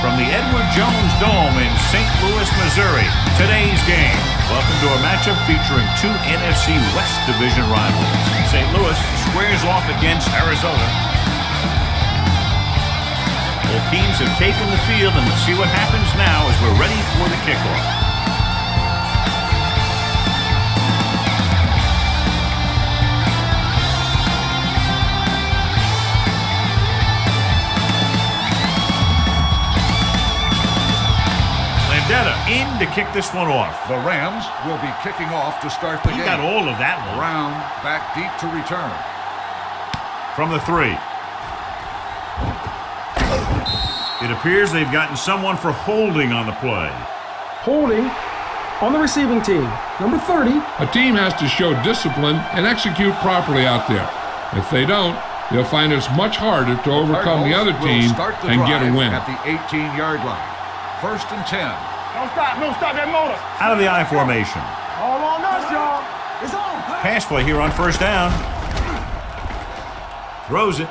From the Edward Jones Dome in St. Louis, Missouri, today's game. Welcome to a matchup featuring two NFC West Division rivals. St. Louis squares off against Arizona. Both teams have taken the field, and let's see what happens now as we're ready for the kickoff. In to kick this one off. The Rams will be kicking off to start the game. He got all of that one. Brown back deep to return. From the 3. It appears they've gotten someone for holding on the play. Holding on the receiving team. Number 30. A team has to show discipline and execute properly out there. If they don't, they'll find it's much harder to overcome the other team and get a win. At the 18-yard line. 1st and 10. Don't stop that motor. Out of the I formation. All on us, y'all. It's on. Pass play here on 1st down. Throws it.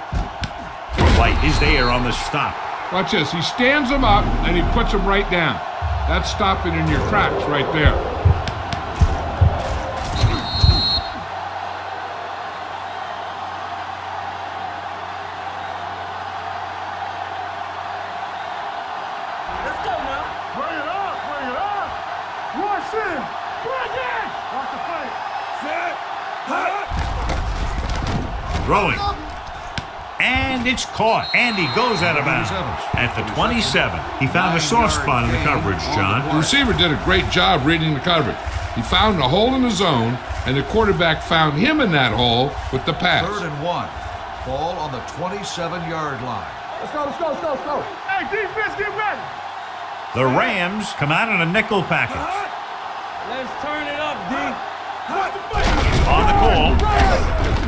White is there on the stop. Watch this. He stands him up and he puts him right down. That's stopping in your tracks right there. Throwing. And it's caught. And he goes out of bounds at the 27. He found a soft spot in the coverage, John. The receiver did a great job reading the coverage. He found a hole in the zone, and the quarterback found him in that hole with the pass. 3rd and 1. Ball on the 27-yard line. Let's go. Hey, defense, get ready. The Rams come out in a nickel package. Let's turn it up, D. On the call,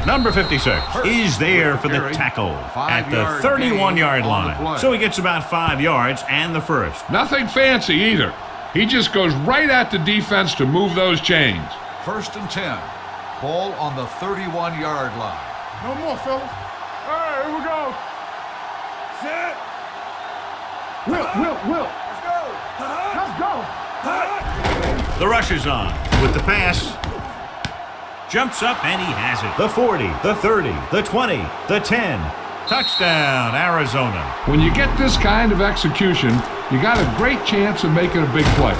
number 56 is there for the tackle at the 31-yard line. So he gets about 5 yards and the first. Nothing fancy either. He just goes right at the defense to move those chains. 1st and 10. Ball on the 31-yard line. No more, fellas. All right, here we go. Set. Will. Let's go. The rush is on with the pass. Jumps up and he has it. The 40, the 30, the 20, the 10. Touchdown, Arizona. When you get this kind of execution, you got a great chance of making a big play.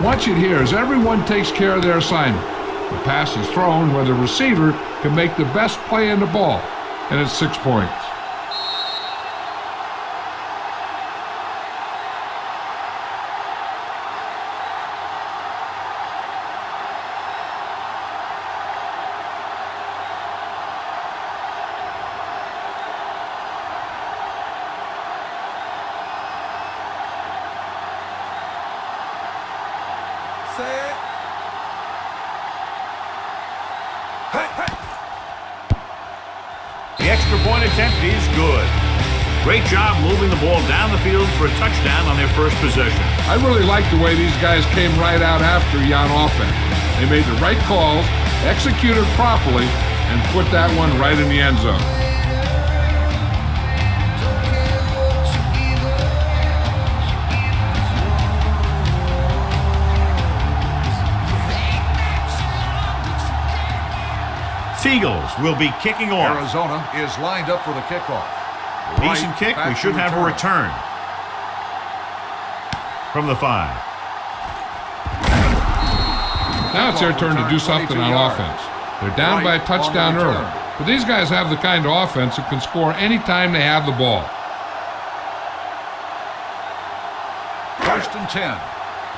Watch it here as everyone takes care of their assignment. The pass is thrown where the receiver can make the best play in the ball, and it's 6 points. The extra point attempt is good. Great job moving the ball down the field for a touchdown on their first possession. I really like the way these guys came right out after you on offense. They made the right calls, executed properly, and put that one right in the end zone. Eagles will be kicking off. Arizona is lined up for the kickoff. Decent kick. We should have a return. From the 5. Now it's their turn to do something on offense. They're down by a touchdown early. But these guys have the kind of offense that can score anytime they have the ball. 1st and 10.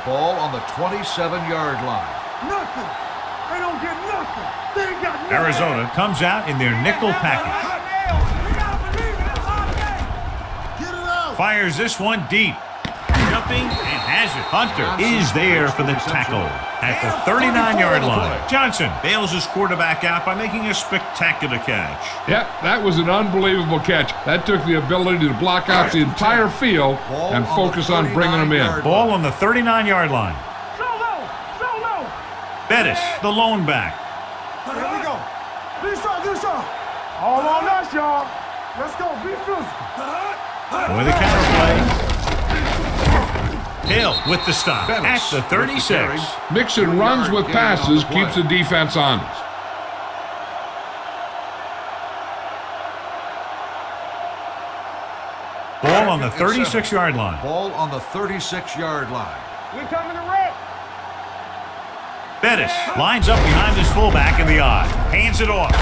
Ball on the 27-yard line. Nothing. They don't get nothing. They ain't got nothing. Arizona comes out in their nickel package. Fires this one deep. Jumping and has it. Hunter is there for the tackle at the 39-yard line. Johnson bails his quarterback out by making a spectacular catch. Yep, that was an unbelievable catch. That took the ability to block out the entire field and focus on bringing them in. Ball on the 39-yard line. Solo. Bettis, the lone back. Here we go. Do some. All on us, y'all. Let's go. Be physical. With the counter play. Hill with the stop at the 36. Mixing runs with passes keeps the defense honest. Ball on the 36-yard line. Ball on the 36-yard line. We're coming to wreck. Bettis lines up behind his fullback in the I. Hands it off.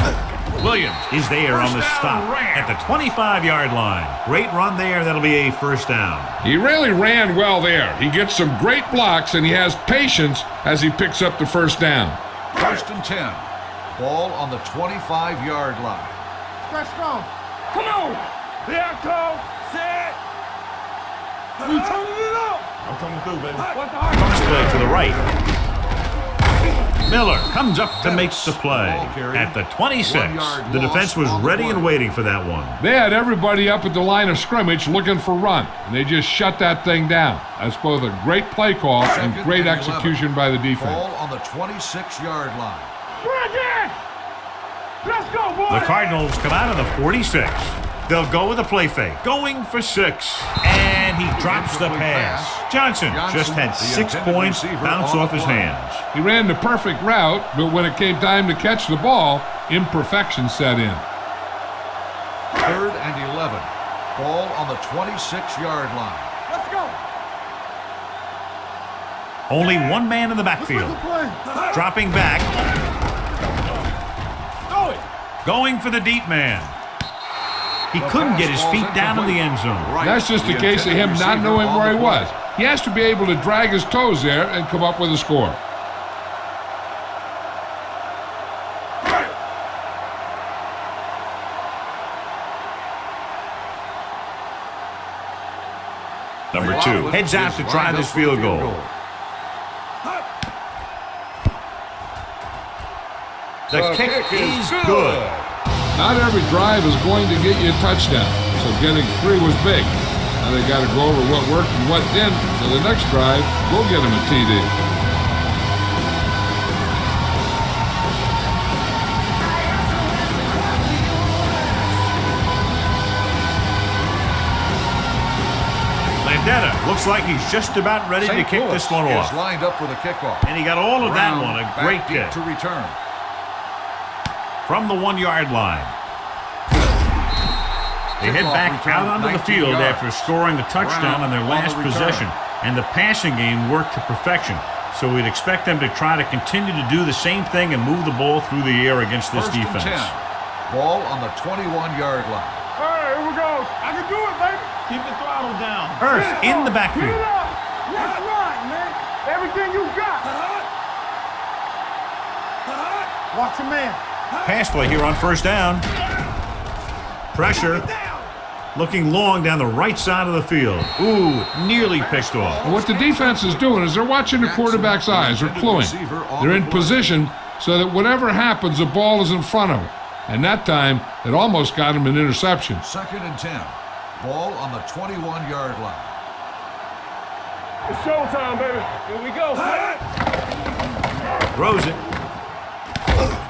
Williams is there on the stop at the 25-yard line. Great run there. That'll be a first down. He really ran well there. He gets some great blocks, and he has patience as he picks up the first down. 1st and 10. Ball on the 25-yard line. Stretch strong. Come on. Here I come. Set. We turning it up. I'm coming through, baby. What's the hard? Comes play to the right. Miller comes up to make the play at the 26. The defense was ready and waiting for that one. They had everybody up at the line of scrimmage looking for run, and they just shut that thing down. That's both a great play call and great execution by the defense. Ball on the 26-yard line. Bridget! Let's go, boys. The Cardinals come out of the 46. They'll go with a play fake. Going for 6. And he drops the pass. Johnson just had 6 points bounce off his hands. He ran the perfect route, but when it came time to catch the ball, imperfection set in. 3rd and 11. Ball on the 26-yard line. Let's go. Only one man in the backfield. Dropping back. Throw it. Going for the deep man. He couldn't get his feet down in the end zone. That's just a case of him not knowing where he was. He has to be able to drag his toes there and come up with a score. Number 2 heads out to try this field goal. The kick is good. Not every drive is going to get you a touchdown, so getting 3 was big. Now they got to go over what worked and what didn't, so the next drive, go get him a TD. Landetta looks like he's just about ready to kick this one off. Lined up for the kickoff. And he got all of that one. A great kick. To return. From the 1-yard line. They head back out onto the field after scoring the touchdown on their last possession. And the passing game worked to perfection. So we'd expect them to try to continue to do the same thing and move the ball through the air against this 1st and defense. 10. Ball on the 21-yard line. Hey, here we go. I can do it, baby. Keep the throttle down. Earth in the backfield. Get up. That's right, man. Everything you got. Watch your man. Pass play here on first down. Pressure. Looking long down the right side of the field. Ooh, nearly picked off. And what the defense is doing is they're watching the quarterback's eyes. They're cluing. They're in position so that whatever happens, the ball is in front of them. And that time, it almost got him an interception. 2nd and 10. Ball on the 21-yard line. It's showtime, baby. Here we go. Throws it.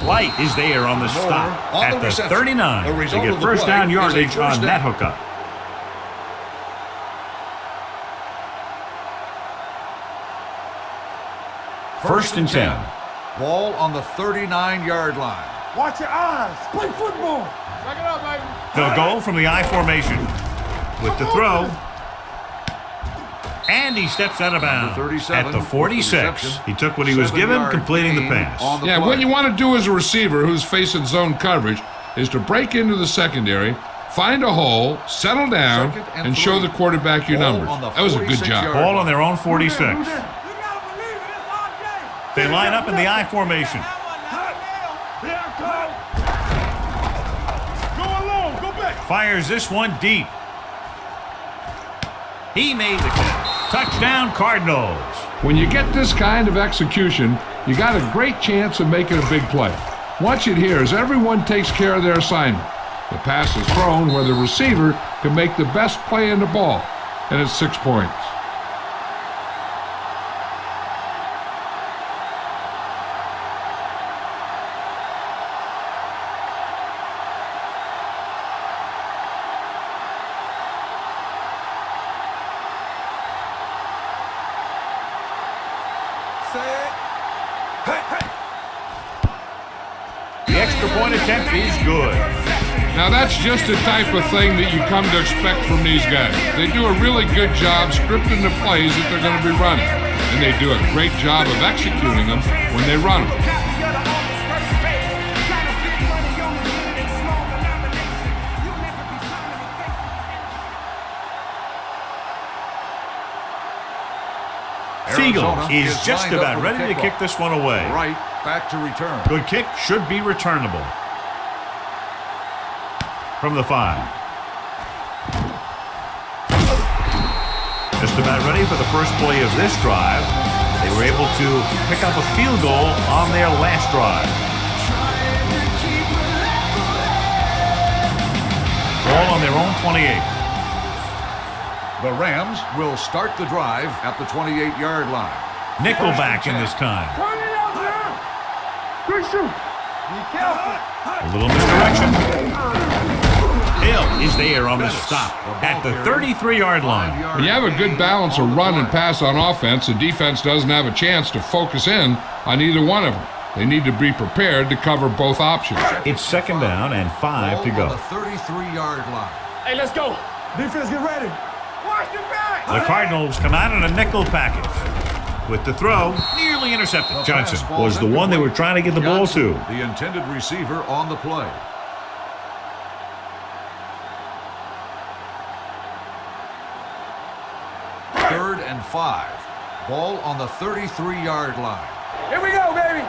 White is there on the stop at the 39 to get first down yardage on that hookup. First and 10. Ball on the 39-yard line. Watch your eyes. Play football. Check it out, baby. They'll go from the I formation with the throw. And he steps out of bounds at the 46. He took what he was given, completing the pass. Yeah, what you want to do as a receiver who's facing zone coverage is to break into the secondary, find a hole, settle down, and show the quarterback your numbers. That was a good job. Ball on their own 46. They line up in the I formation. Fires this one deep. He made the catch. Touchdown, Cardinals. When you get this kind of execution, you got a great chance of making a big play. Watch it here as everyone takes care of their assignment. The pass is thrown where the receiver can make the best play in the ball, and it's 6 points. Set. Hey, hey. The extra point attempt is good. Now that's just the type of thing that you come to expect from these guys. They do a really good job scripting the plays that they're going to be running. And they do a great job of executing them when they run them. Fiegel is just about ready to kick this one away. Right, back to return. Good kick, should be returnable. From the 5. Just about ready for the first play of this drive. They were able to pick up a field goal on their last drive. Ball on their own 28. The Rams will start the drive at the 28-yard line. Nickelback in this time. Turn it out now. Good shoot. Be careful. A little misdirection. Hill is there on the stop at the 33-yard line. When you have a good balance of run and pass on offense, the defense doesn't have a chance to focus in on either one of them. They need to be prepared to cover both options. It's second down and 5 to Ball go. on the 33-yard line. Hey, let's go. Defense, get ready. Watch the back. The Cardinals come out in a nickel package. With the throw, nearly intercepted. Johnson was the one they were trying to get the ball to. The intended receiver on the play. Third and 5. Ball on the 33-yard line. Here we go, baby.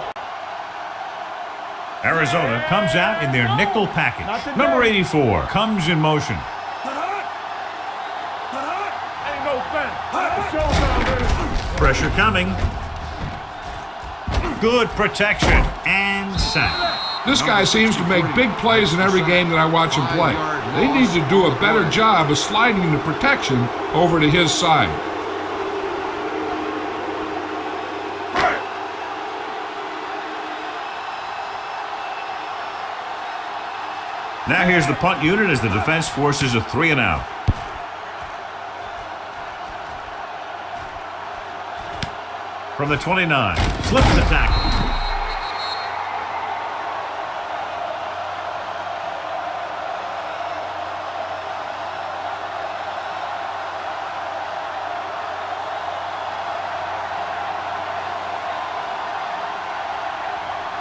Arizona comes out in their nickel package. Number 84 comes in motion. Ain't no thing. Showtime, baby. Pressure coming. Good protection and sack. This guy seems to make big plays in every game that I watch him play. They need to do a better job of sliding the protection over to his side. Now here's the punt unit as the defense forces a 3 and out. From the 29, slips the tackle.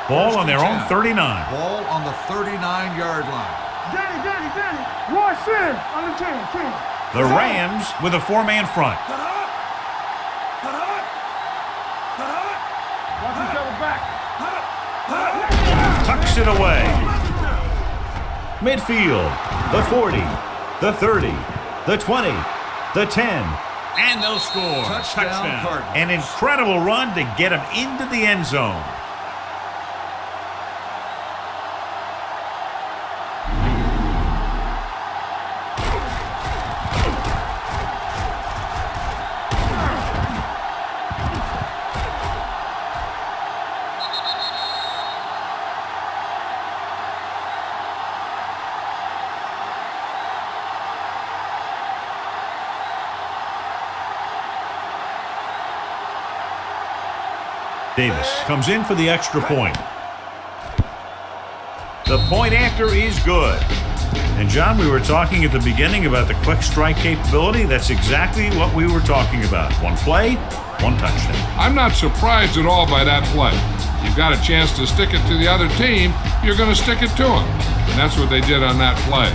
Ball on their own 39. Ball on the 39-yard line. Danny. Rush in on the 10. The Rams with a 4-man front. Watch each other back. Tucks it away. Midfield, the 40, the 30, the 20, the 10, and they'll score. Touchdown, Cardinals. An incredible run to get them into the end zone. Davis comes in for the extra point. The point after is good. And John, we were talking at the beginning about the quick strike capability. That's exactly what we were talking about. One play, one touchdown. I'm not surprised at all by that play. You've got a chance to stick it to the other team, you're going to stick it to them. And that's what they did on that play.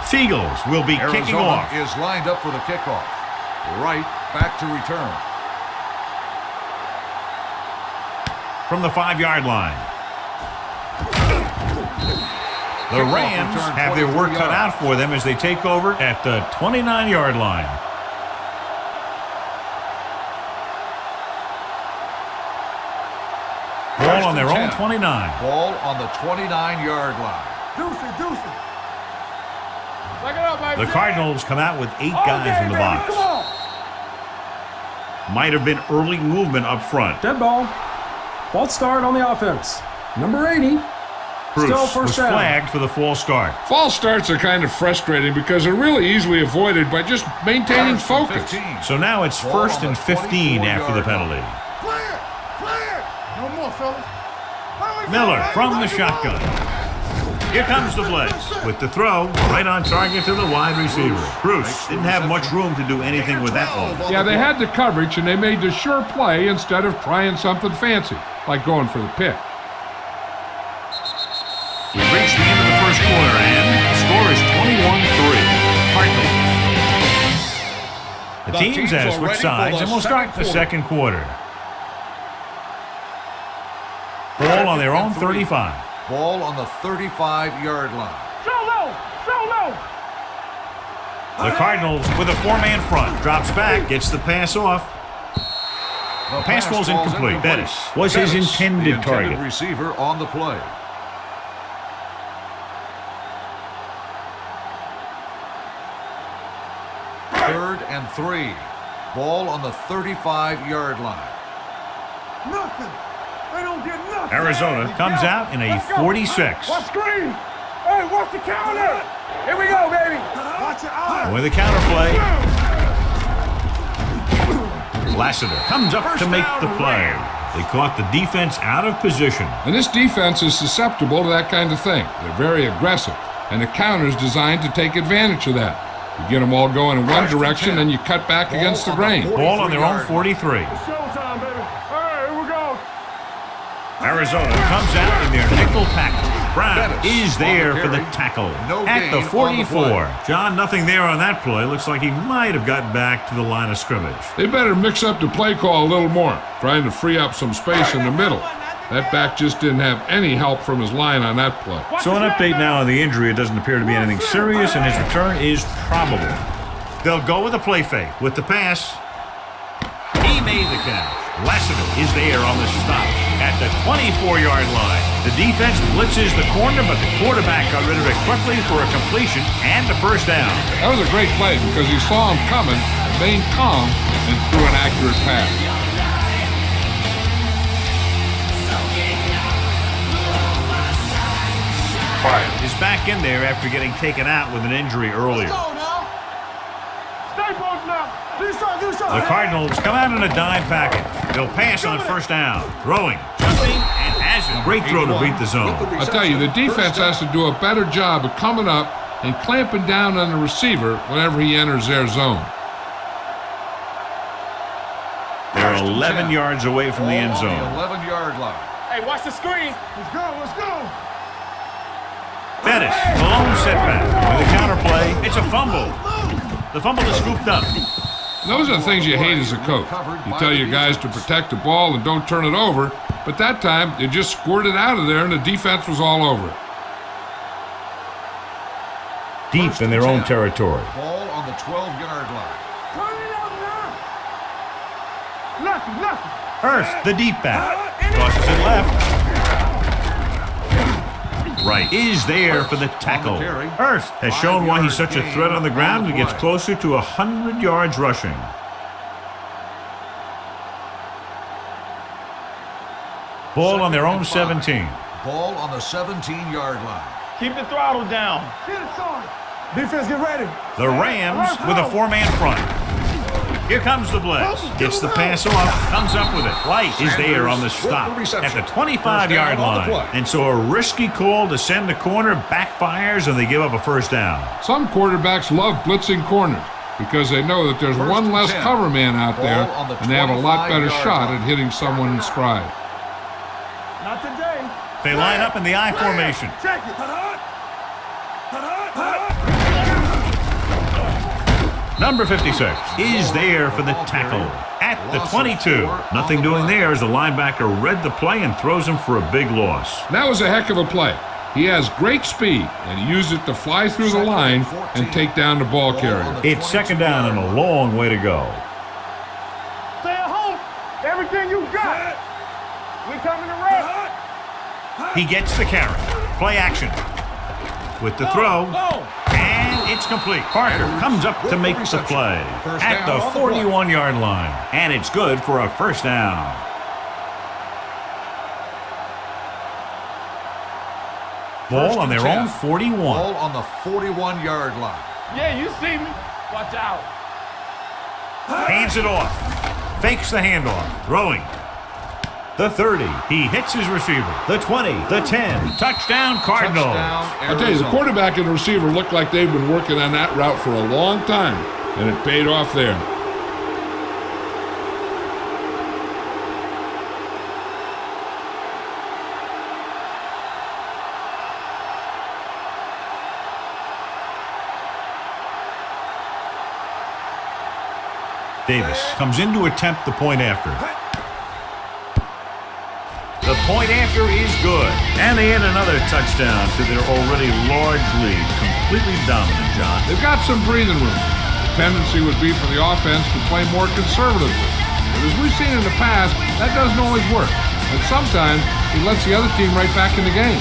Fiegels will be kicking Arizona off. is lined up for the kickoff. Right, back to return. From the 5-yard line. The Rams have their work cut out for them as they take over at the 29-yard line. Ball on their own 29. Ball on the 29-yard line. Deuce. Back it up, baby. The Cardinals come out with 8 guys in the box. Come on. Might have been early movement up front. Dead ball. False start on the offense. Number 80. Bruce Still was first down. flagged for the false start. False starts are kind of frustrating because they're really easily avoided by just maintaining focus. So now it's Ball first on and the 15 after the 24-yard penalty. Clear! Clear! No more, fellas. Miller from the shotgun. Here comes the blitz with the throw right on target to the wide receiver. Bruce didn't have much room to do anything with that one. Yeah, they had the coverage and they made the sure play instead of trying something fancy, like going for the pick. We've reached the end of the first quarter, and the score is 21-3. The teams have switched sides, and we'll start the second quarter. Ball on their own 35. Ball on the 35-yard line. So low! So low! The Cardinals with a four-man front. Drops back, gets the pass off. The pass ball's incomplete. Bettis was his intended target. Receiver on the play. Third and 3. Ball on the 35-yard line. Nothing! They don't get nothing! Arizona comes out in a Let's go. 46. Watch screen! Hey, watch the counter! Here we go, baby! Watch your eyes! With a counter play, Lassiter comes up to make the play. They caught the defense out of position. And this defense is susceptible to that kind of thing. They're very aggressive, and the counter's designed to take advantage of that. You get them all going in one direction, and you cut back against the grain. Ball on their own 43. It's showtime, baby! All right, here we go! Arizona comes out in their nickel package. Brown is there for the tackle at the 44. John, nothing there on that play. Looks like he might have gotten back to the line of scrimmage. They better mix up the play call a little more, trying to free up some space in the middle. That back just didn't have any help from his line on that play. So an update now on the injury. It doesn't appear to be anything serious, and his return is probable. They'll go with a play fake. With the pass, he made the catch. Lassiter is there on the stop at the 24-yard line. The defense blitzes the corner, but the quarterback got rid of it quickly for a completion and a first down. That was a great play because he saw him coming, remained calm, and threw an accurate pass. Is back in there after getting taken out with an injury earlier. Stay posted now! Do something! The Cardinals come out in a dime package. They'll pass on first down. Throwing, jumping, and has a great throw to beat the zone. I'll tell you, the defense has to do a better job of coming up and clamping down on the receiver whenever he enters their zone. They're 11 yards away from the end zone. 11-yard line. Hey, watch the screen! Let's go, let's go! Bettis, the lone setback. With a counter play, it's a fumble. The fumble is scooped up. Those are the things you hate as a coach. You tell your guys to protect the ball and don't turn it over, but that time they just squirted out of there and the defense was all over it. Deep in their own territory. Ball on the 12-yard line. Turn it up now! Nothing! Hurst, the deep back. Crosses it left. Right is there for the tackle. Hurst has shown why he's such a threat on the ground and gets closer to 100 yards rushing. Ball on their own 17. Ball on the 17-yard line. Keep the throttle down. Get it started. Defense, get ready. The Rams with a four-man front. Here comes the blitz. Gets the pass off. Comes up with it. White is there on the stop at the 25-yard line. And so a risky call to send the corner backfires and they give up a first down. Some quarterbacks love blitzing corners because they know that there's one less cover man out there and they have a lot better shot at hitting someone in stride. Not today. They line up in the I formation. Check it. Number 56 is there for the tackle at the 22. Nothing doing there as the linebacker read the play and throws him for a big loss. That was a heck of a play. He has great speed, and he used it to fly through the line and take down the ball carrier. It's second down and a long way to go. Stay at home. Everything you got. We coming to rest. He gets the carry. Play action. With the throw. And it's complete. Parker comes up to make the play at the 41-yard line. And it's good for a first down. Ball on their own 41. Ball on the 41-yard line. Yeah, you see me. Watch out. Hands it off. Fakes the handoff. Throwing. The 30. He hits his receiver. The 20. The 10. Touchdown, Cardinals. Touchdown, I tell you, the quarterback and the receiver look like they've been working on that route for a long time, and it paid off there. Davis comes in to attempt the point after. The point after is good. And they add another touchdown to their already large lead. Completely dominant, John. They've got some breathing room. The tendency would be for the offense to play more conservatively. But as we've seen in the past, that doesn't always work. And sometimes he lets the other team right back in the game.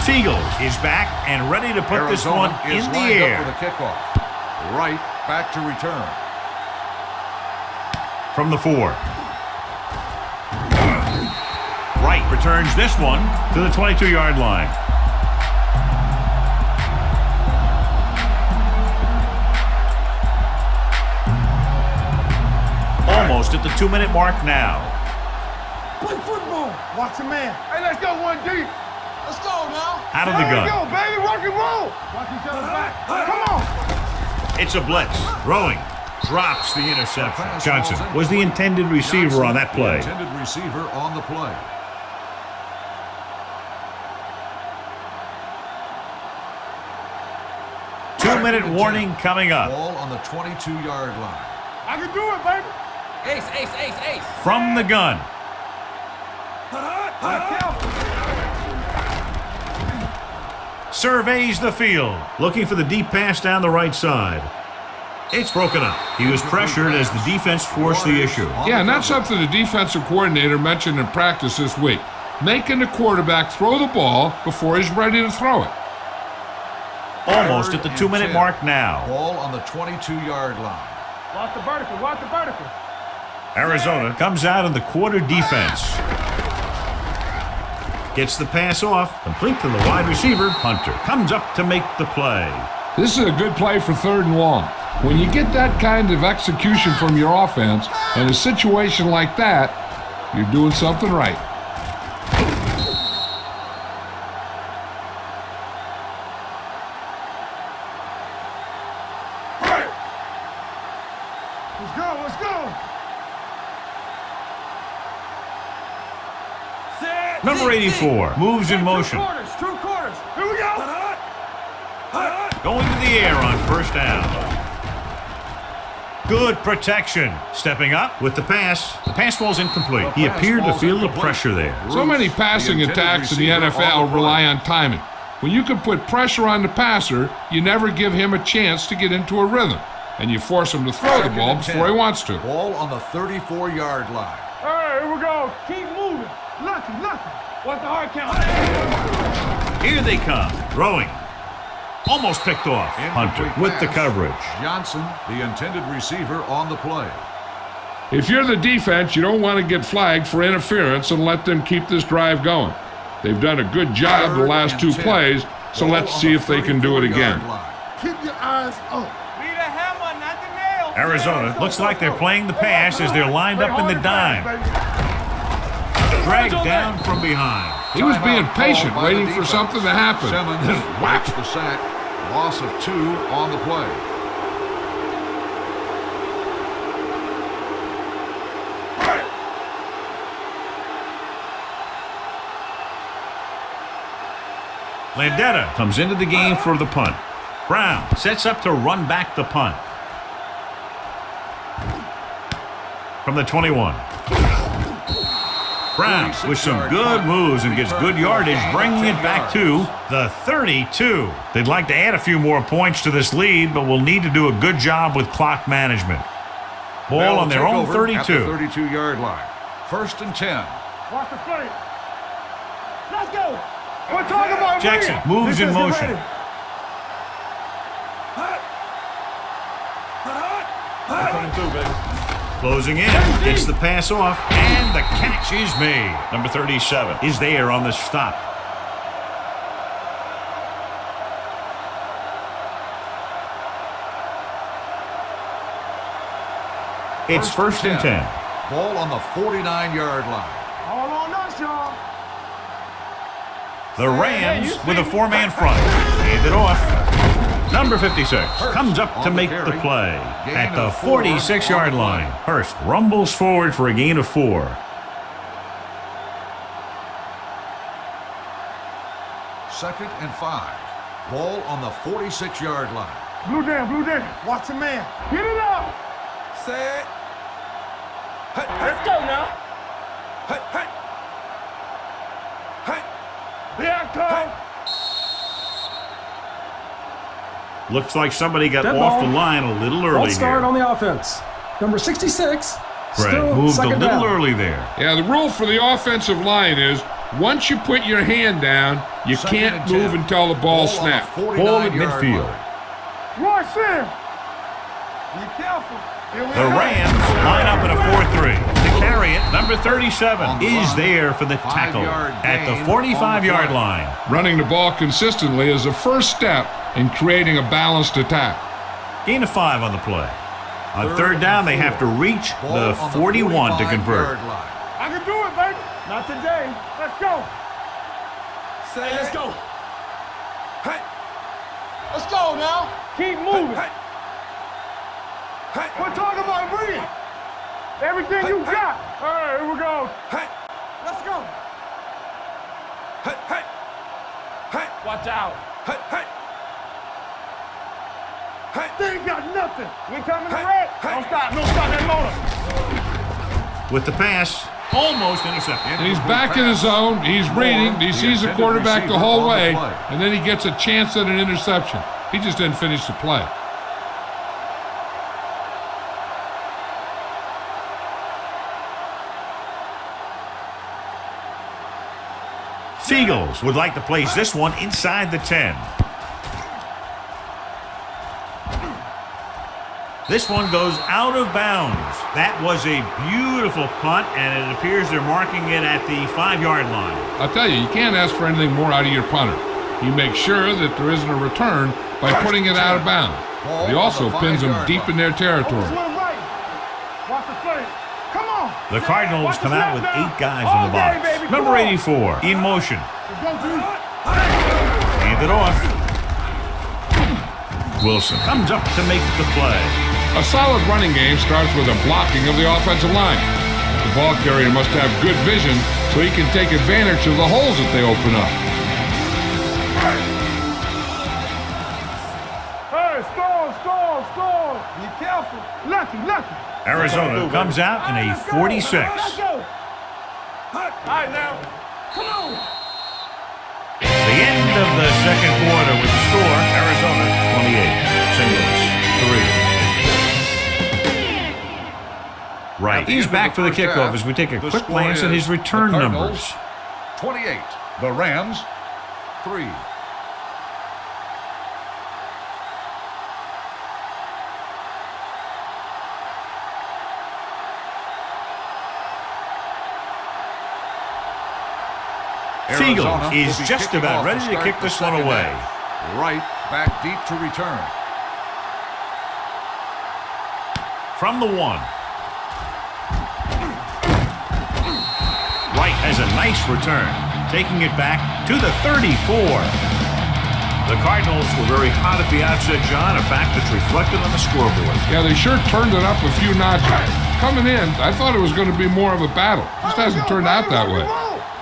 Seagulls is back and ready to put this one in the air. For the kickoff. Right back to return. From the 4. Wright returns this one to the 22-yard line. Almost at the 2-minute mark now. Play football. Watch a man. Hey, let's go 1 deep. Let's go now. Out of the gun. Let's go, baby. Rock and roll. Watch each other's back. Come on. It's a blitz. Throwing. Drops the interception. Johnson was the intended receiver on that play. Intended receiver on the play. Two-minute warning coming up. Ball on the 22-yard line. I can do it, baby. Ace, ace, ace, ace. From the gun. Surveys the field, looking for the deep pass down the right side. It's broken up. He was pressured as the defense forced the issue. Yeah, and that's something the defensive coordinator mentioned in practice this week. Making the quarterback throw the ball before he's ready to throw it. Almost at the 2-minute mark now. Ball on the 22-yard line. Watch the vertical. Watch the vertical. Arizona comes out in the quarter defense. Gets the pass off, complete to the wide receiver. Hunter comes up to make the play. This is a good play for 3rd and long. When you get that kind of execution from your offense in a situation like that, you're doing something right. Let's go. Let's go. Set. Number 84 moves in motion. 2 quarters. Here we go. Going to the air on 1st down. Good protection. Stepping up with the pass. The pass falls incomplete. He appeared to feel the pressure there. So many passing attacks in the NFL rely on timing. When you can put pressure on the passer, you never give him a chance to get into a rhythm. And you force him to throw the ball before he wants to. Ball on the 34-yard line. All right, here we go. Keep moving. Lucky. What the hard count? Here they come. Throwing. Almost picked off. Hunter with the coverage. Johnson, the intended receiver, on the play. If you're the defense, you don't want to get flagged for interference and let them keep this drive going. They've done a good job the last 2 plays, so let's see if they can do it again. Keep your eyes up. Be the hammer, not the nail. Arizona looks like they're playing the pass as they're lined up in the dime. Dragged down from behind. He was being patient, waiting for something to happen. Simmons whacks the sack. Loss of 2 on the play. Landetta comes into the game for the punt. Brown sets up to run back the punt. From the 21. Brown with some good moves and gets good yardage, bringing it back to the 32. They'd like to add a few more points to this lead, but will need to do a good job with clock management. Ball on their own 32. At the 32-yard line. 1st and 10. Watch the play. Let's go. We're talking about Jackson moves in motion. I'm coming through, baby. Closing in, gets the pass off, and the catch is made. Number 37 is there on the stop. It's first and 10. Ball on the 49-yard line. All on us, y'all. The Rams with a four-man front. Hand it off. Number 56 comes up to make the play at the 46-yard line. Hurst rumbles forward for a gain of 4. Second and 5. Ball on the 46-yard line. Blue down. Watch the man. Get it up. Set. Let's go now. Here I come. Looks like somebody got Dead off ball. the line a little early False start here. on the offense. Number 66. Right, Still moved a second little down. early there. Yeah, the rule for the offensive line is once you put your hand down, you Second can't and move 10. until the ball Ball on the snaps. 49 Ball at yard midfield. line. Rush in. Be careful. Here we The go. Rams line up in a 4-3. To carry it, number 37 On the is run. there for the tackle 5-yard at the gain 45-yard on the play. line. Running the ball consistently is the first step in creating a balanced attack. Gain of 5 on the play. On third down, they have to reach Ball the on 41 to 45 convert. yard line. I can do it, baby. Not today. Let's go. Hey, let's go. Hey. Let's go now. Keep moving. Hey. We're talking about breathing. Everything you got. All right, here we go. Hey. Let's go. Hey. Watch out. Hey. They ain't got nothing. We coming to red. Don't stop that motor. With the pass, almost intercepted. And he's back in his zone. He's reading. He sees the quarterback the whole way, and then he gets a chance at an interception. He just didn't finish the play. Seagulls would like to place this one inside the 10. This one goes out of bounds. That was a beautiful punt, and it appears they're marking it at the 5-yard line. I'll tell you, you can't ask for anything more out of your punter. You make sure that there isn't a return by putting it out of bounds. He also pins them deep in their territory. Right. Watch the play. Come on. The Cardinals come out with 8 guys in the box. Number 84 in motion. Let's go, dude. Hand it off. Wilson comes up to make the play. A solid running game starts with a blocking of the offensive line. The ball carrier must have good vision so he can take advantage of the holes that they open up. Hey, stall. Be careful. Lucky. Arizona comes out in a 46. Let's go. All right, now. Come on. The end of the second quarter with the score, Arizona 28, St. Louis 3. Right, he's back for the kickoff as we take a quick glance at his return numbers. 28. The Rams, 3. Seagulls is just about ready to kick this one away. Right back deep to return. From the 1. Wright has a nice return, taking it back to the 34. The Cardinals were very hot at the outset, John, a fact that's reflected on the scoreboard. Yeah, they sure turned it up a few notches. Coming in, I thought it was going to be more of a battle. Just hasn't turned out that way.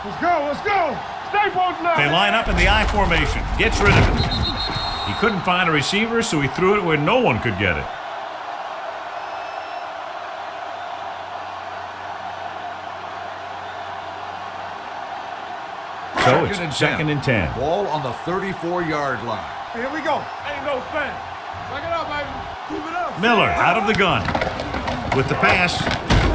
Let's go. Stay both now. They line up in the I formation. Gets rid of it. He couldn't find a receiver, so he threw it where no one could get it. So it's second and 10. Ball on the 34-yard line. Here we go. Ain't no thing. Check it out, baby. Keep it up. Miller out of the gun with the pass,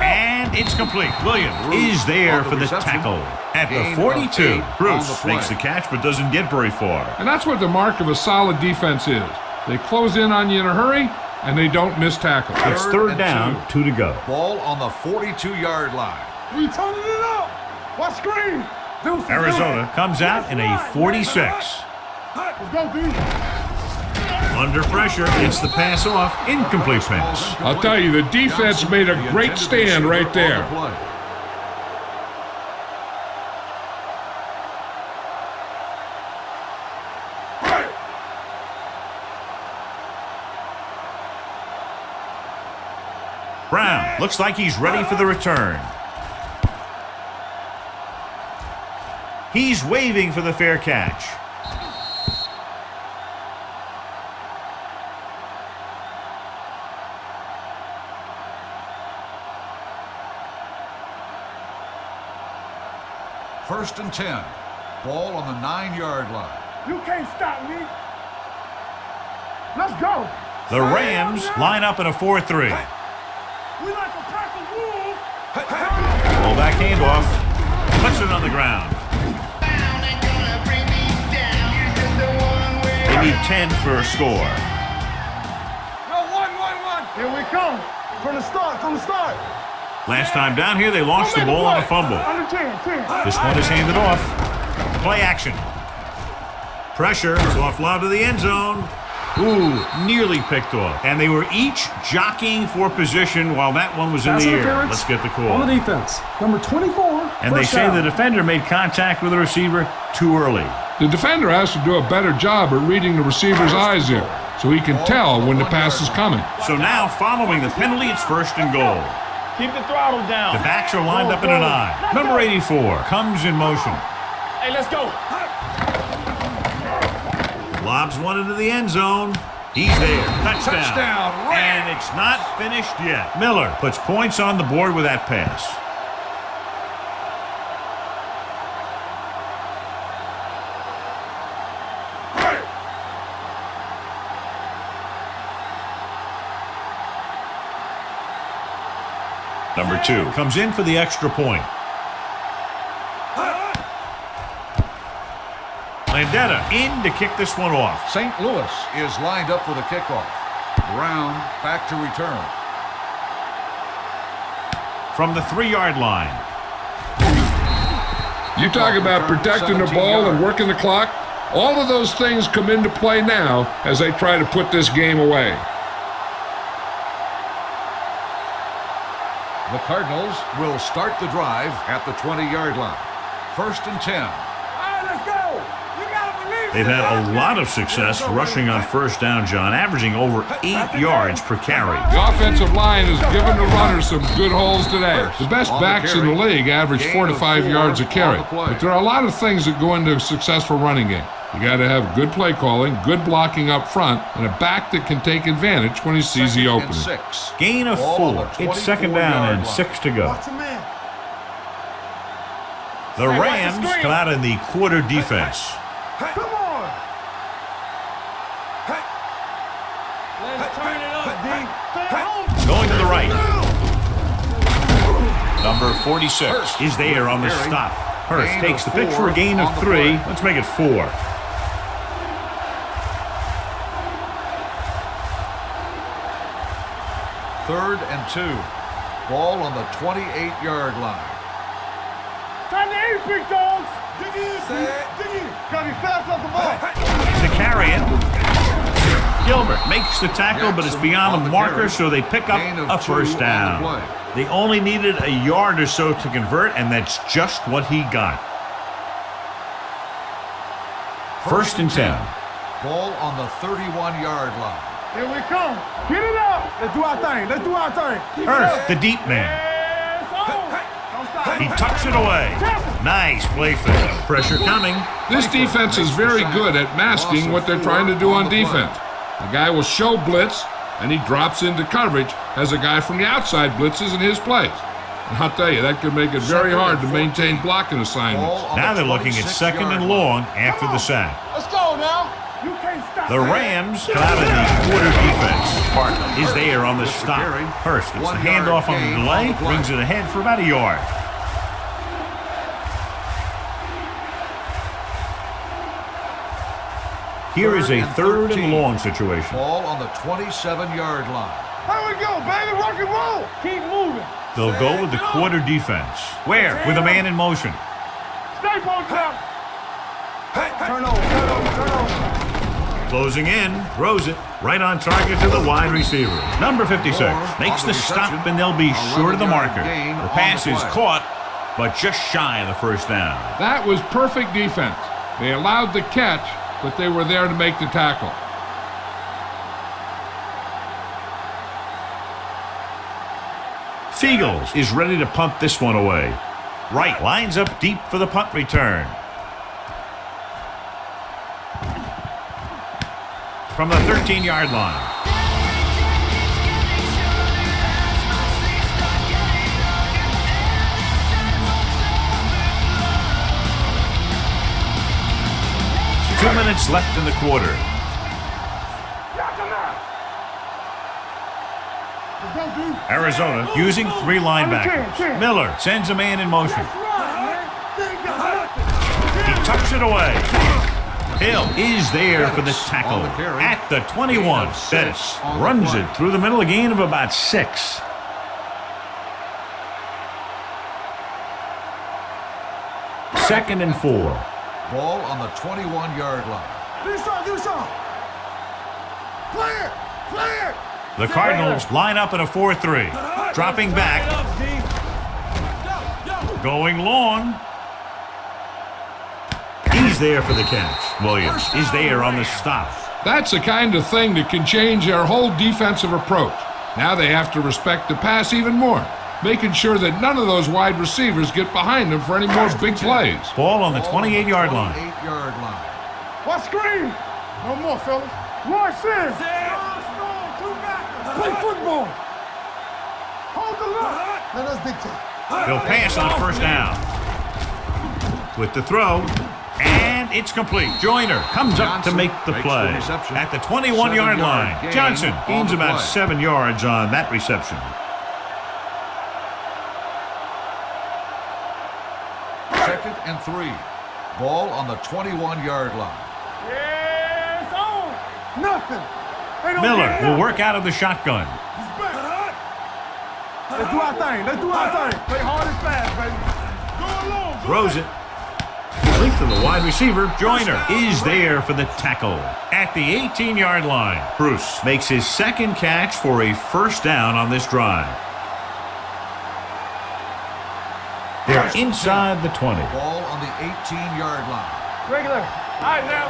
and it's complete. Williams is there for the tackle at the 42. Bruce makes the catch but doesn't get very far. And that's what the mark of a solid defense is. They close in on you in a hurry, and they don't miss tackles. It's third down, 2 to go. Ball on the 42-yard line. We turning it up. What screen? Arizona comes out in a 46. Let's go, B. Under pressure, gets the pass off. Incomplete pass. I'll tell you, the defense made a great stand right there. Brown looks like he's ready for the return. He's waving for the fair catch. First and 10. Ball on the 9-yard line. You can't stop me. Let's go. The Rams line up in a 4-3. We like a pack of wolves. Fullback handoff. Puts it on the ground. They need 10 for a score. No, one. Here we come. From the start. Last time down here, they lost the ball on a fumble. Under 10. This one is handed off. Play action. Pressure. It's off lob to the end zone. Ooh, nearly picked off. And they were each jockeying for position while that one was in Pass the air. interference Let's get the call. on the defense. Number 24. And they first say down. the defender made contact with the receiver too early. The defender has to do a better job at reading the receiver's eyes there, so he can tell when the pass is coming. So now, following the penalty, it's first and goal. Keep the throttle down. The backs are lined up in an I. Number 84 comes in motion. Hey, let's go. Lobs one into the end zone. He's there. Touchdown. Touchdown, Rams. And it's not finished yet. Miller puts points on the board with that pass. Number 2 comes in for the extra point. Landetta in to kick this one off. St. Louis is lined up for the kickoff. Brown back to return. From the 3-yard line. You talk about protecting the ball and working the clock. All of those things come into play now as they try to put this game away. The Cardinals will start the drive at the 20-yard line. First and 10. All right, let's go. You gotta believe They've had a lot of success rushing on first down, John, averaging over 8 yards per carry. The offensive line has given the runners some good holes today. The best backs in the league average 4 to 5 yards a carry. But there are a lot of things that go into a successful running game. You got to have good play calling, good blocking up front, and a back that can take advantage when he sees the opening. Gain of 4. It's second down and 6 to go. Watch him in. The Rams come out in the quarter defense. Come on. Let's turn it up, D. Stay home. Going to the right. Number 46 is there on the stop. Hurst takes the pitch for a gain of 3. Let's make it 4. Third and 2. Ball on the 28-yard line. Time to eat, big dogs. Dig in. Gotta be fast off the ball. To carry it. Gilbert makes the tackle, but it's beyond the marker, so they pick up a first down. They only needed a yard or so to convert, and that's just what he got. First and 10. Ball on the 31-yard line. Here we come. Get it up. Let's do our thing. Hurst, the deep man. Yes, on. Don't stop. He tucks it away. Nice play fake. Pressure coming. This defense is very good at masking what they're trying to do on defense. The guy will show blitz, and he drops into coverage as a guy from the outside blitzes in his plays. And I'll tell you, that could make it very hard to maintain blocking assignments. Now they're looking at second and long after the sack. Let's go now. You can't stop. The Rams come out in the quarter defense. Parker is there on the stop. Hurst gets the handoff on the delay, brings it ahead for about a yard. Here is a third and long situation. Ball on the 27-yard line. Here we go, baby. Rock and roll. Keep moving. They'll go with the quarter defense. Where? With a man in motion. Stay on top. Turn over. Closing in, throws it right on target to the wide receiver. Number 56 makes the stop, and they'll be short of the marker. The pass is caught, but just shy of the first down. That was perfect defense. They allowed the catch, but they were there to make the tackle. Fiegels is ready to punt this one away. Right lines up deep for the punt return. From the 13-yard line. Two minutes left in the quarter. Arizona using three linebackers. Miller sends a man in motion. He tucks it away. Hill is there for the tackle at the 21. Bettis runs it through the middle, a gain of about 6. Second and 4. Ball on the 21-yard line. Do some. Clear. The Cardinals line up in a 4-3. Dropping back. Going long. He's there for the catch. Williams is there on the stop. That's the kind of thing that can change their whole defensive approach. Now they have to respect the pass even more, making sure that none of those wide receivers get behind them for any more big plays. Ball on the 28-yard line. 28-yard line. Watch screen. No more, fellas. Watch this. Play football. Hold the line. Let us dictate. He'll pass on first down. With the throw, and it's complete. Joyner comes up to make the play at the 21-yard line. Johnson gains about 7 yards on that reception. Second and 3. Ball on the 21-yard line. Yes, on. Nothing. Miller will work out of the shotgun. Let's do our thing. Play hard and fast, baby. Go along. Throws it. Complete to the wide receiver. Joyner is there for the tackle at the 18-yard line. Bruce makes his second catch for a first down on this drive. They're inside the 20. Ball on the 18-yard line. Regular. All right, now.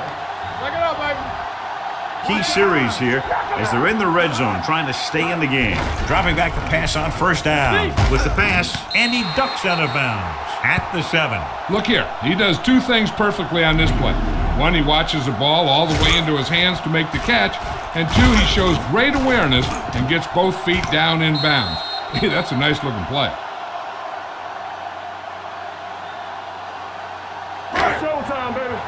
Check it out, baby. Key series here as they're in the red zone trying to stay in the game. Dropping back the pass on first down with the pass, and he ducks out of bounds at the 7. Look here, he does two things perfectly on this play. One, he watches the ball all the way into his hands to make the catch, and two, he shows great awareness and gets both feet down in bounds. Hey, that's a nice looking play. Showtime, baby.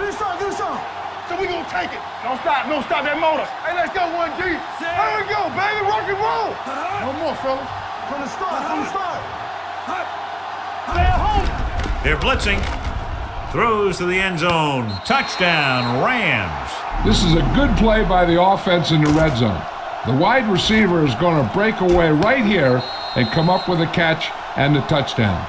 Do some. So we gonna take it. Don't stop that motor. Hey, let's go 1G. Here we go, baby, rock and roll. No more, fellas. From the start. Stay at home. They're blitzing. Throws to the end zone. Touchdown, Rams. This is a good play by the offense in the red zone. The wide receiver is going to break away right here and come up with a catch and the touchdown.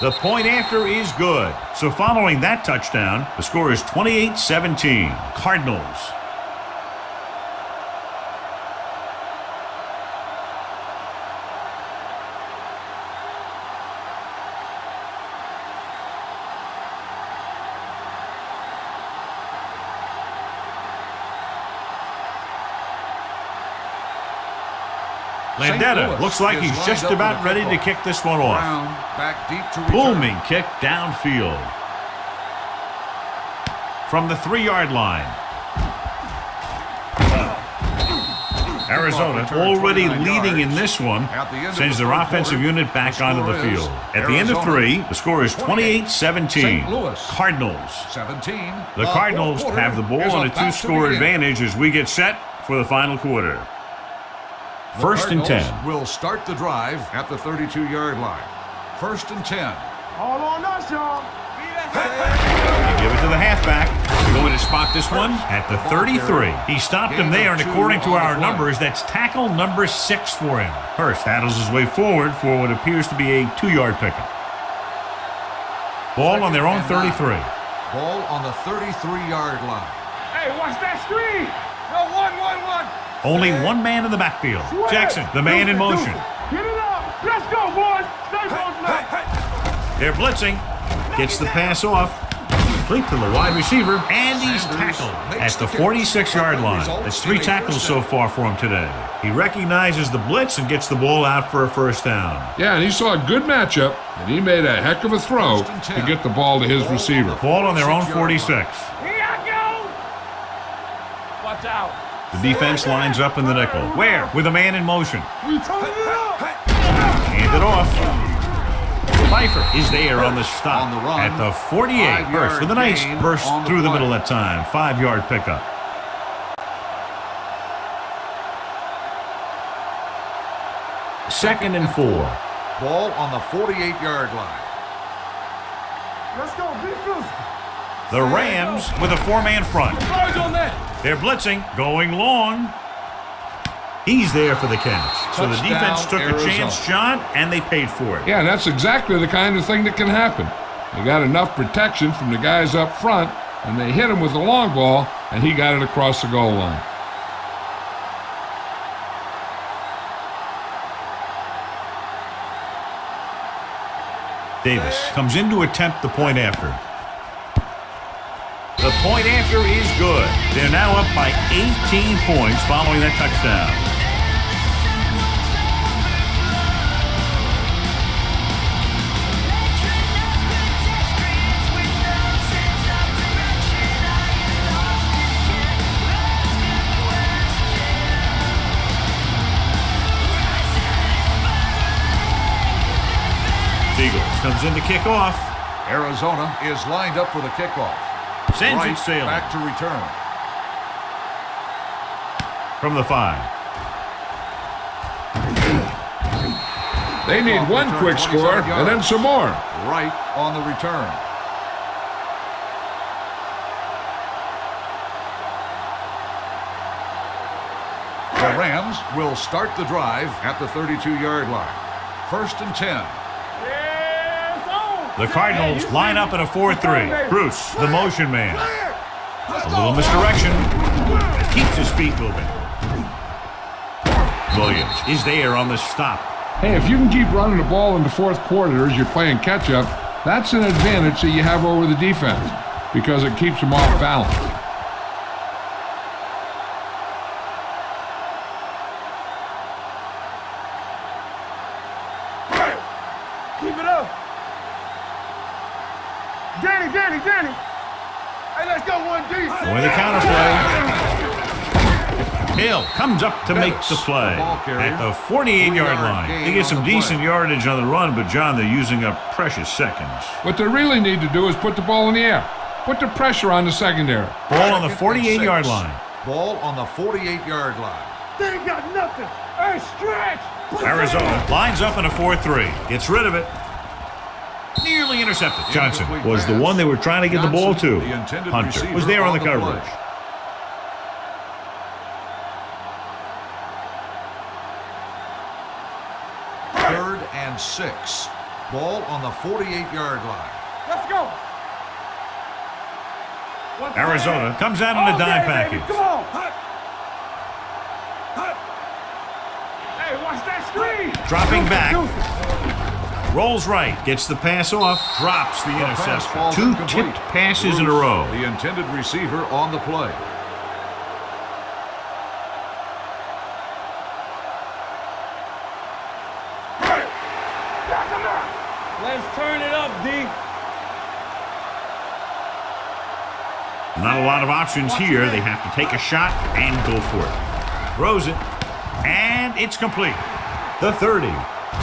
The point after is good. So following that touchdown, the score is 28-17. Cardinals. Landetta looks like he's just about ready to kick this one off. Back deep to return. Booming kick downfield. From the 3-yard line. Arizona already leading in this one, sends their offensive unit back onto the field. At the end of 3, the score is 28-17. Cardinals. 17. The Cardinals have the ball on a 2-score advantage as we get set for the final quarter. First and 10. Will start the drive at the 32-yard line. First and 10. All on us, y'all. They give it to the halfback. They're going to spot this one at the 33. He stopped him there, and according to our numbers, that's tackle number 6 for him. Hurst battles his way forward for what appears to be a 2-yard pickup. Ball on their own 33. Ball on the 33-yard line. Hey, watch that screen. No, one. Only one man in the backfield. Jackson, the man in motion. Get it up. Let's go, boys. Stay on. They're blitzing. Gets the pass off. Complete to the wide receiver, and he's tackled at the 46-yard line. That's 3 tackles so far for him today. He recognizes the blitz and gets the ball out for a first down. Yeah, and he saw a good matchup, and he made a heck of a throw to get the ball to his receiver. Ball on their own 46. Here I go. Watch out. The defense lines up in the nickel. Where? With a man in motion. We turning it up. Hand it off. Pfeiffer is there on the stop On the run. at the 48. 5-yard Hurst with a nice gain burst on the through the play. middle that time. 5-yard pickup. Second and 4. Ball on the 48-yard line. Let's go. Be physical. The Rams with a 4-man front. Guys on that. They're blitzing, going long. He's there for the catch. So the Touchdown, defense took a Arizona. chance, John, and they paid for it. Yeah, that's exactly the kind of thing that can happen. They got enough protection from the guys up front, and they hit him with the long ball, and he got it across the goal line. Davis comes in to attempt the point after. The point after is good. They're now up by 18 points following that touchdown. Eagles comes in to kick off. Arizona is lined up for the kickoff. Sends Right it sailing. back to return. From the 5. They need one quick score and then some more. Right on the return. The Rams will start the drive at the 32-yard line. First and 10. The Cardinals line up in a 4-3. Bruce, the motion man. A little misdirection. Keeps his feet moving. Williams is there on the stop. Hey, if you can keep running the ball in the fourth quarter as you're playing catch-up, that's an advantage that you have over the defense because it keeps them off balance. Keep it up. Danny. Hey, let's go 1D. With the counterplay. Hill comes up to make the play at the 48-yard line. They get some decent yardage on the run, but, John, they're using up precious seconds. What they really need to do is put the ball in the air. Put the pressure on the secondary. Ball on the 48-yard line. Ball on the 48-yard line. They ain't got nothing. Hey, stretch. Arizona lines up in a 4-3. Gets rid of it. Nearly intercepted. Johnson was the one they were trying to get the ball to. Hunter was there on the coverage. Third and 6. Ball on the 48-yard line. Let's go. Arizona comes out in a dime package. Come on. Hey, watch that screen. Dropping back. Rolls right. Gets the pass off. Drops the interception. 2 tipped passes in a row. The intended receiver on the play. Let's turn it up, D. Not a lot of options here. They have to take a shot and go for it. Throws it. And it's complete. The 30.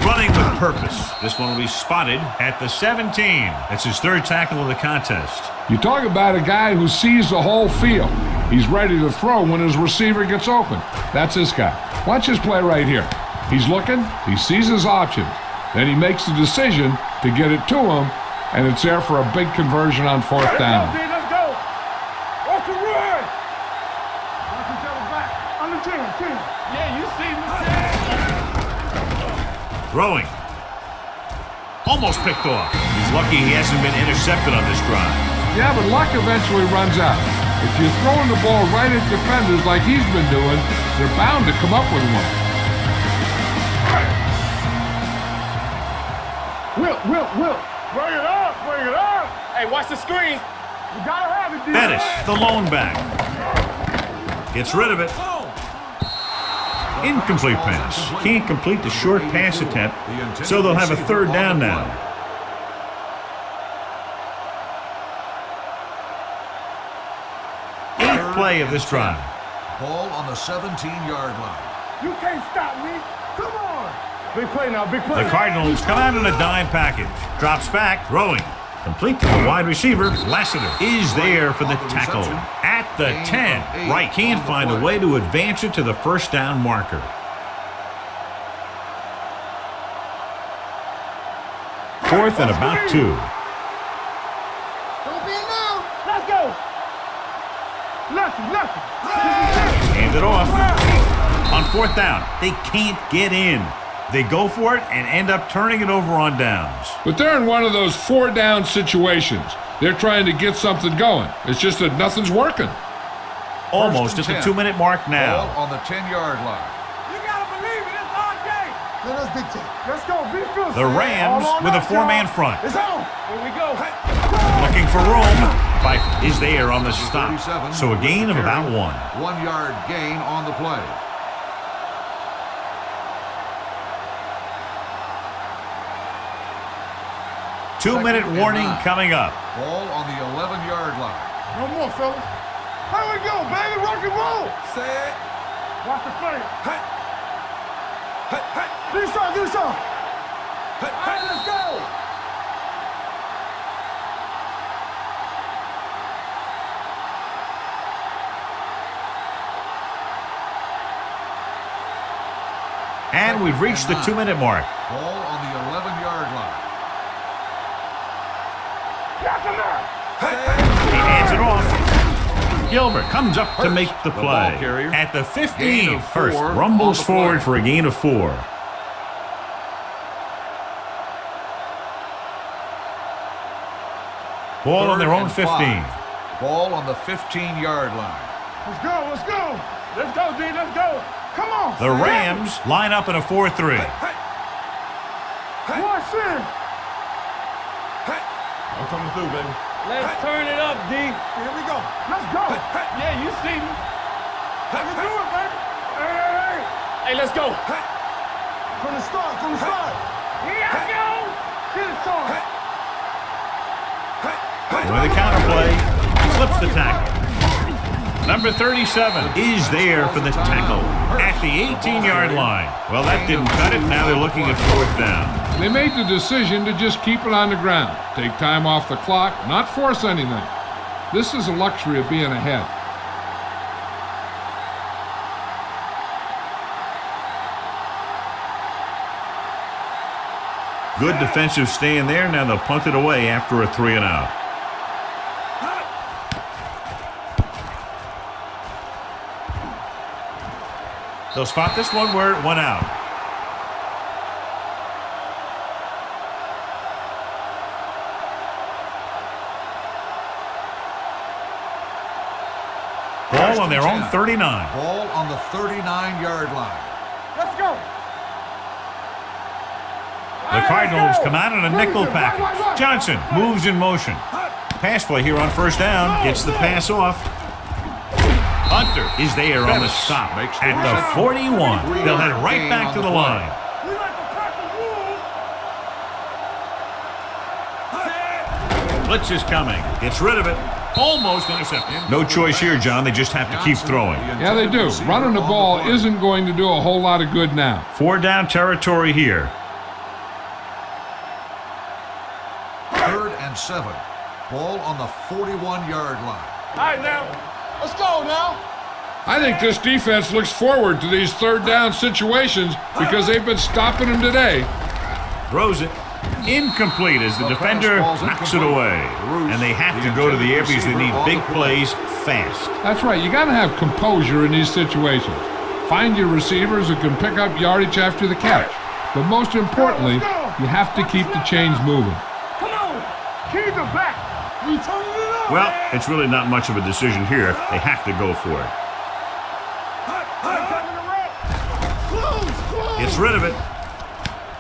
Running with purpose. This one will be spotted at the 17. That's his third tackle of the contest. You talk about a guy who sees the whole field. He's ready to throw when his receiver gets open. That's this guy. Watch his play right here. He's looking, he sees his options, then he makes the decision to get it to him, and it's there for a big conversion on fourth down. Let's go. Watch the run. Watch each other back. Under 10. Yeah, you see me. Throwing. Almost picked off. He's lucky he hasn't been intercepted on this drive. Yeah, but luck eventually runs out. If you're throwing the ball right at defenders like he's been doing, they're bound to come up with one. Will. Bring it up. Hey, watch the screen. You gotta have it, D. Bettis, the lone back. Gets rid of it. Incomplete pass. Can't complete the short pass attempt, so they'll have a third down now. Eighth play of this drive. Ball on the 17-yard line. You can't stop me. Come on. Big play now, big play. The Cardinals come out in a dime package. Drops back, throwing. Complete to the wide receiver. Lassiter is there for the tackle. At the 10. Right, can't find a way to advance it to the first down marker. Fourth and about 2. Don't be alone. Let's go. Left. Hand it off. On fourth down, they can't get in. They go for it and end up turning it over on downs. But they're in one of those 4-down situations. They're trying to get something going. It's just that nothing's working. Almost at the 2-minute mark now. Ball on the 10-yard line. You gotta believe it. It's our game. Let us big team. Let's go. Be fierce. The Rams with a 4-man front. It's on. Here we go. Looking for room. Fife is there on the stop. So a gain of about 1. 1-yard gain on the play. Two-minute warning coming up. Ball on the 11-yard line. No more, fellas. Here we go, baby. Rock and roll. Say it. Watch the play. Do some. All right, let's go. And we've reached the 2-minute mark. Ball on the 11-yard line. He hands it off. Gilbert comes up to make the play. At the 15, Hurst rumbles forward for a gain of 4. Ball on their own 15. Ball on the 15-yard line. Let's go. Let's go, D. Let's go. Come on. The Rams line up in a 4-3. Watch in. I'm coming through, baby. Let's turn it up, D. Here we go. Let's go. Yeah, you see me. Let's do it, baby. Hey. Hey, let's go. From the start. Here I go. Get it, son. With the counterplay, slips the tackle. Number 37 is there for the tackle at the 18-yard line. Well, that didn't cut it. Now they're looking at fourth down. They made the decision to just keep it on the ground, take time off the clock, not force anything. This is a luxury of being ahead. Good defensive stand there. Now they'll punt it away after a 3-and-out. They'll spot this one where it went out. Ball on their own 39. Ball on the 39-yard line. Let's go. The Cardinals come out in a nickel package. Johnson moves in motion. Pass play here on first down. Gets the pass off. Hunter is there on the stop at the 41. They'll head right back to the line. Blitz is coming. Gets rid of it. Almost intercepted. No choice here, John. They just have to keep throwing. Yeah, they do. Running the ball isn't going to do a whole lot of good now. 4 down territory here. 3rd and 7. Ball on the 41-yard line. All right, now. Let's go now. I think this defense looks forward to these 3rd down situations because they've been stopping them today. Throws it. Incomplete as the defender knocks it away. And they have to go to the air because they need big plays fast. That's right. You got to have composure in these situations. Find your receivers who can pick up yardage after the catch. But most importantly, you have to keep the chains moving. Come on. Keep it back. We turning it up. Well, it's really not much of a decision here. They have to go for it. Gets rid of it.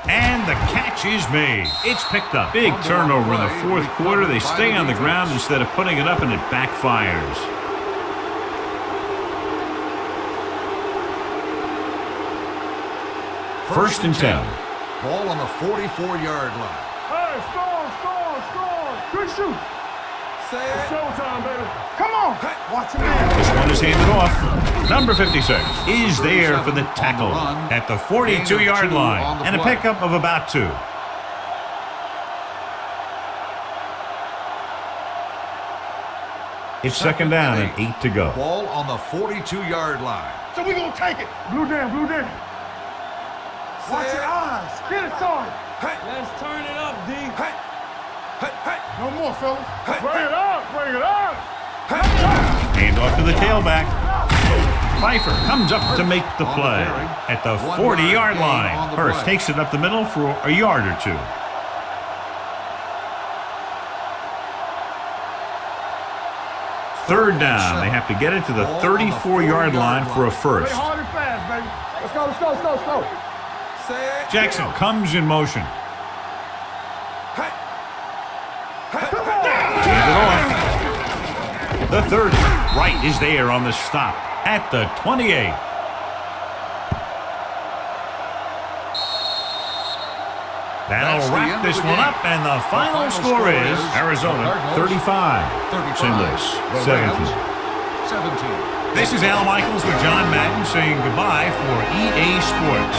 And the catch is made. It's picked up. Big turnover in the 4th quarter. They stay on the ground instead of putting it up, and it backfires. First and 10. Ball on the 44-yard line. Hey, score. Good shoot. It's showtime, baby. Come on. Watch him in. This one is handed off. Number 56 is there for the tackle at the 42-yard line. And a pickup of about 2. It's 2nd down and 8 to go. Ball on the 42-yard line. So we gonna take it. Blue down. Watch your eyes. Get it, Sarge. Let's turn it up, D. No more, fellas. Bring it up. Hand off to the tailback. Pfeiffer comes up to make the play at the 40-yard line. Hurst takes it up the middle for a yard or 2. Third down. They have to get it to the 34-yard line for a first. Play hard and fast, baby. Let's go. Jackson comes in motion. Handed off. The 30. Right is there on the stop at the 28. That'll wrap this one up, and the final score is Arizona 35, St. Louis 17. This is Al Michaels with John Madden saying goodbye for EA Sports.